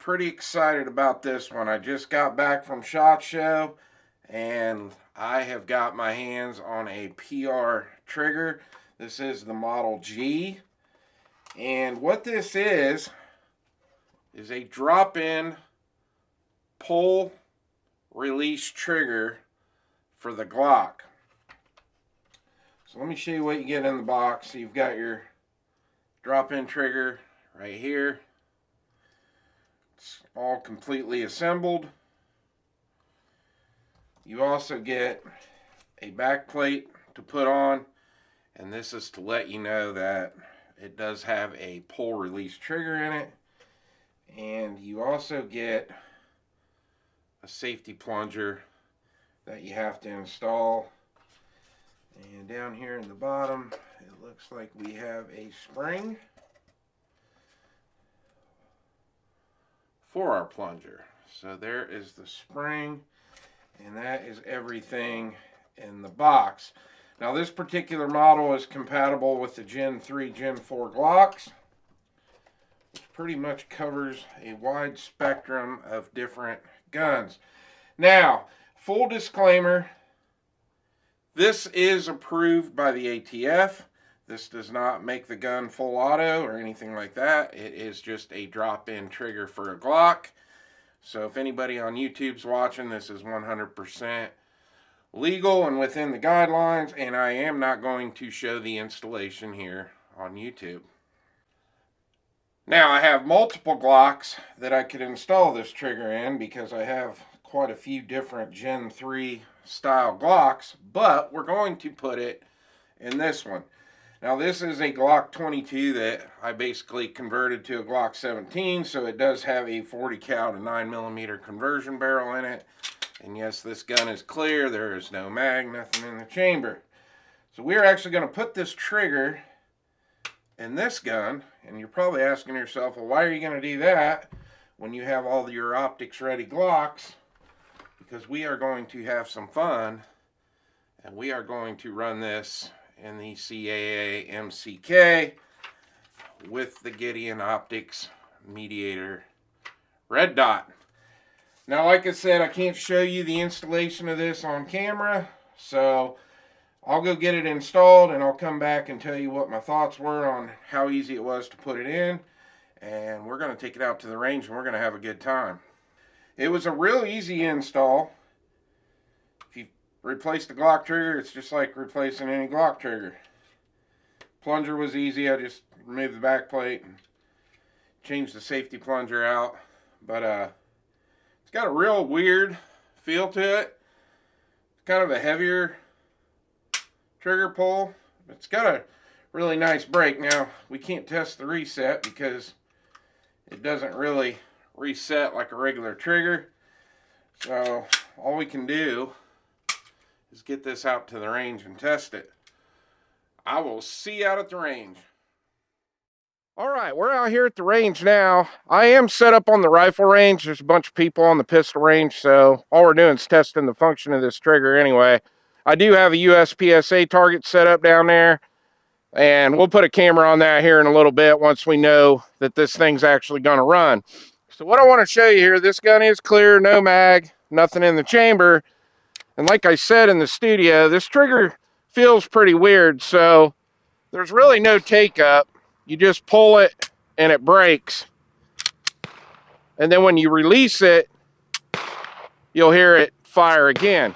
Pretty excited about this one. I just got back from SHOT Show and I have got my hands on a PR trigger. This is the Model G. And what this is a drop-in pull release trigger for the Glock. So let me show you what you get in the box. So you've got your drop-in trigger right here. It's all completely assembled. You also get a back plate to put on, and this is to let you know that it does have a pull release trigger in it. And you also get a safety plunger that you have to install. And down here in the bottom, it looks like we have a spring for our plunger. So there is the spring, and that is everything in the box. Now this particular model is compatible with the Gen 3, Gen 4 Glocks, which pretty much covers a wide spectrum of different guns. Now, full disclaimer, this is approved by the ATF. This does not make the gun full auto or anything like that. It is just a drop-in trigger for a Glock. So if anybody on YouTube's watching, this is 100% legal and within the guidelines, and I am not going to show the installation here on YouTube. Now, I have multiple Glocks that I could install this trigger in because I have quite a few different Gen 3 style Glocks, but we're going to put it in this one. Now this is a Glock 22 that I basically converted to a Glock 17, so it does have a 40 cal to 9mm conversion barrel in it. And yes, this gun is clear, there is no mag, nothing in the chamber. So we're actually going to put this trigger in this gun, and you're probably asking yourself, well, why are you going to do that when you have all your optics ready Glocks? Because we are going to have some fun, and we are going to run this in the CAA MCK with the Gideon Optics Mediator Red Dot. Now, like I said, I can't show you the installation of this on camera, so I'll go get it installed and I'll come back and tell you what my thoughts were on how easy it was to put it in, and we're going to take it out to the range and we're going to have a good time. It was a real easy install. If you replace the Glock trigger, it's just like replacing any Glock trigger. Plunger was easy. I just removed the back plate and changed the safety plunger out. But it's got a real weird feel to it. It's kind of a heavier trigger pull. It's got a really nice break. Now, we can't test the reset because it doesn't really reset like a regular trigger. So all we can do is get this out to the range and test it. I will see you out at the range. Alright, we're out here at the range now. I am set up on the rifle range. There's a bunch of people on the pistol range, so all we're doing is testing the function of this trigger anyway. I do have a USPSA target set up down there, and we'll put a camera on that here in a little bit once we know that this thing's actually going to run. So what I want to show you here, this gun is clear, no mag, nothing in the chamber. And like I said in the studio, this trigger feels pretty weird, so there's really no take up. You just pull it and it breaks. And then when you release it, you'll hear it fire again.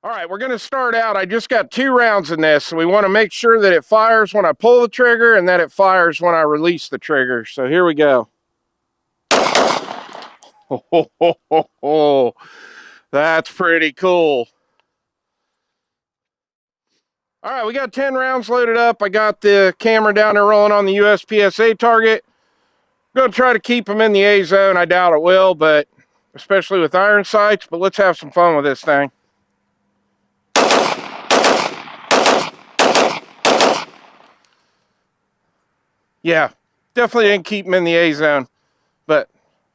All right, we're going to start out. I just got 2 rounds in this, so we want to make sure that it fires when I pull the trigger and that it fires when I release the trigger. So here we go. Oh, that's pretty cool. All right, we got 10 rounds loaded up. I got the camera down there rolling on the USPSA target. I'm going to try to keep them in the A zone. I doubt it will, but especially with iron sights, but let's have some fun with this thing. Yeah, definitely didn't keep them in the A zone, but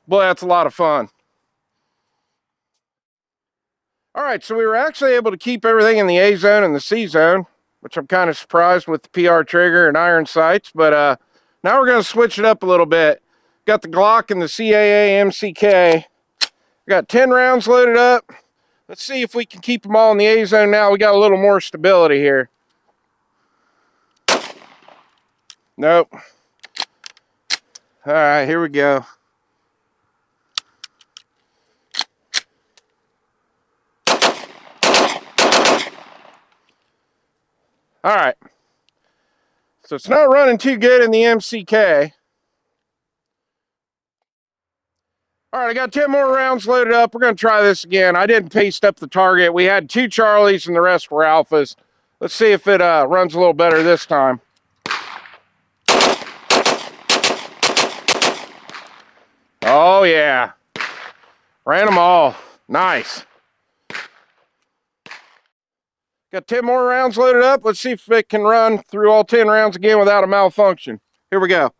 boy, that's a lot of fun. All right, so we were actually able to keep everything in the A zone and the C zone, which I'm kind of surprised with the PR trigger and iron sights, but now we're going to switch it up a little bit. Got the Glock and the CAA MCK. Got 10 rounds loaded up. Let's see if we can keep them all in the A zone now. We got a little more stability here. Nope. All right, here we go. All right. So it's not running too good in the MCK. All right, I got 10 more rounds loaded up. We're going to try this again. I didn't paste up the target. We had 2 Charlies and the rest were Alphas. Let's see if it runs a little better this time. Oh, yeah. Ran them all. Nice. Got 10 more rounds loaded up. Let's see if it can run through all 10 rounds again without a malfunction. Here we go.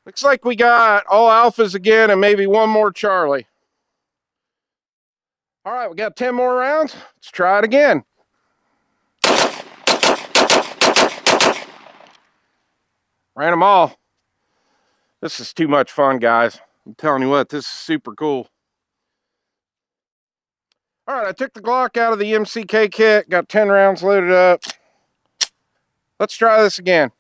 Looks like we got all Alphas again and maybe one more Charlie. All right, we got 10 more rounds. Let's try it again. Ran them all. This is too much fun, guys. I'm telling you what, this is super cool. All right, I took the Glock out of the MCK kit, got 10 rounds loaded up. Let's try this again.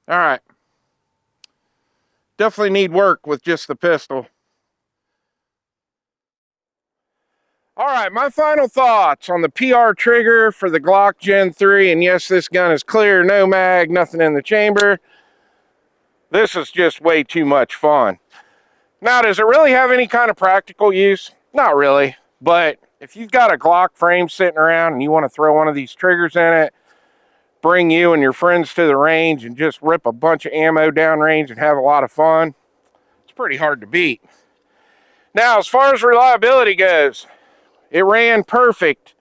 All right. Definitely need work with just the pistol. All right, my final thoughts on the PR trigger for the Glock Gen 3. And yes, this gun is clear, no mag, nothing in the chamber. This is just way too much fun. Now, does it really have any kind of practical use? Not really. But if you've got a Glock frame sitting around and you want to throw one of these triggers in it, bring you and your friends to the range and just rip a bunch of ammo downrange and have a lot of fun, it's pretty hard to beat. Now, as far as reliability goes, it ran perfect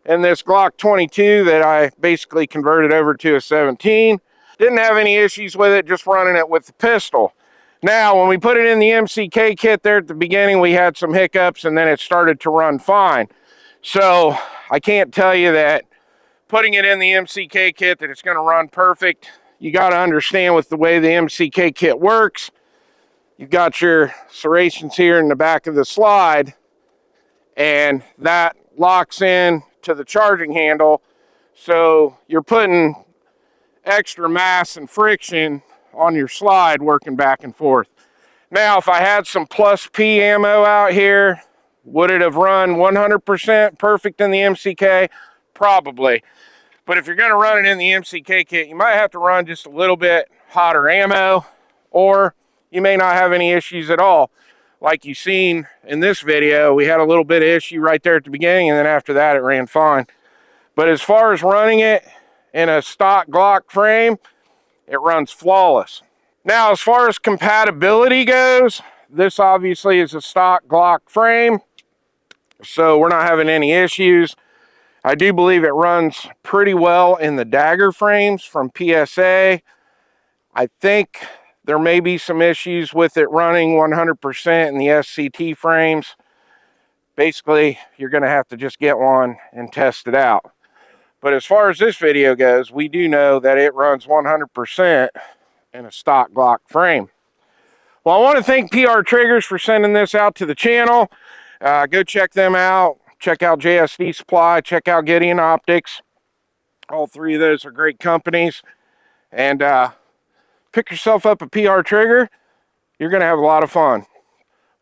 in this Glock 22 that I basically converted over to a 17. Didn't have any issues with it, just running it with the pistol. Now, when we put it in the MCK kit there at the beginning, we had some hiccups and then it started to run fine. So I can't tell you that putting it in the MCK kit that it's going to run perfect. You got to understand with the way the MCK kit works, you've got your serrations here in the back of the slide, and that locks in to the charging handle. So you're putting extra mass and friction on your slide working back and forth. Now, if I had some plus P ammo out here, would it have run 100% perfect in the MCK? Probably. But if you're going to run it in the MCK kit, you might have to run just a little bit hotter ammo, or you may not have any issues at all. Like you've seen in this video, we had a little bit of issue right there at the beginning, and then after that, it ran fine. But as far as running it in a stock Glock frame, it runs flawless. Now, as far as compatibility goes, this obviously is a stock Glock frame, so we're not having any issues. I do believe it runs pretty well in the dagger frames from PSA. I think there may be some issues with it running 100% in the SCT frames. Basically, you're going to have to just get one and test it out. But as far as this video goes, we do know that it runs 100% in a stock Glock frame. Well, I want to thank PR Triggers for sending this out to the channel. Go check them out. Check out JSD Supply. Check out Gideon Optics. All three of those are great companies. And pick yourself up a PR trigger. You're going to have a lot of fun.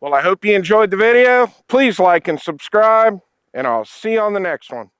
Well, I hope you enjoyed the video. Please like and subscribe, and I'll see you on the next one.